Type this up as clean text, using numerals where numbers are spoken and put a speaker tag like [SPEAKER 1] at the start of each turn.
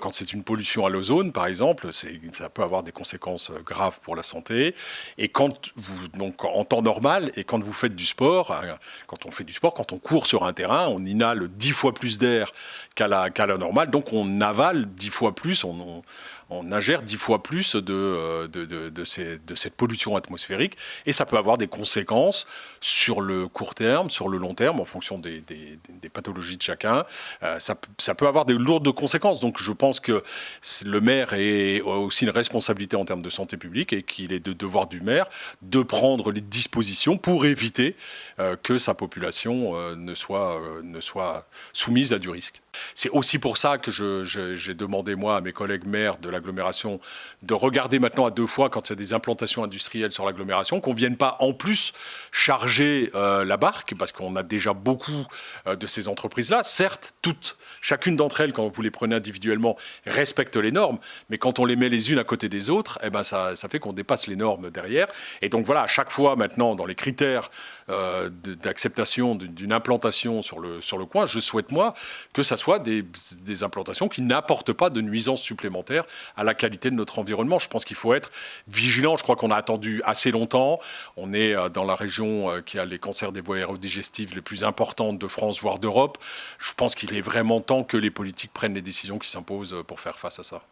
[SPEAKER 1] Quand c'est une pollution à l'ozone, par exemple, ça peut avoir des conséquences graves pour la santé. Et donc en temps normal, et quand vous faites du sport, quand on fait du sport, quand on court sur un terrain, on inhale 10 fois plus d'air qu'à la normale. Donc on avale 10 fois plus, on ingère 10 fois plus de cette pollution atmosphérique. Et ça peut avoir des conséquences sur le court terme, sur le long terme, en fonction des pathologies de chacun. Ça peut avoir des lourdes conséquences. Donc je pense que le maire a aussi une responsabilité en termes de santé publique et qu'il est de devoir du maire de prendre les dispositions pour éviter que sa population ne soit soumise à du risque. C'est aussi pour ça que j'ai demandé, moi, à mes collègues maires de l'agglomération de regarder maintenant à 2 fois quand il y a des implantations industrielles sur l'agglomération, qu'on ne vienne pas en plus charger la barque, parce qu'on a déjà beaucoup de ces entreprises-là. Certes, chacune d'entre elles, quand vous les prenez individuellement, respectent les normes, mais quand on les met les unes à côté des autres, eh ben ça fait qu'on dépasse les normes derrière. Et donc voilà, à chaque fois maintenant, dans les critères d'acceptation d'une implantation sur le coin, je souhaite, moi, que ça soit des implantations qui n'apportent pas de nuisances supplémentaires à la qualité de notre environnement. Je pense qu'il faut être vigilant. Je crois qu'on a attendu assez longtemps. On est dans la région qui a les cancers des voies aérodigestives les plus importantes de France, voire d'Europe. Je pense qu'il est vraiment temps que les politiques prennent les décisions qui s'imposent pour faire face à ça.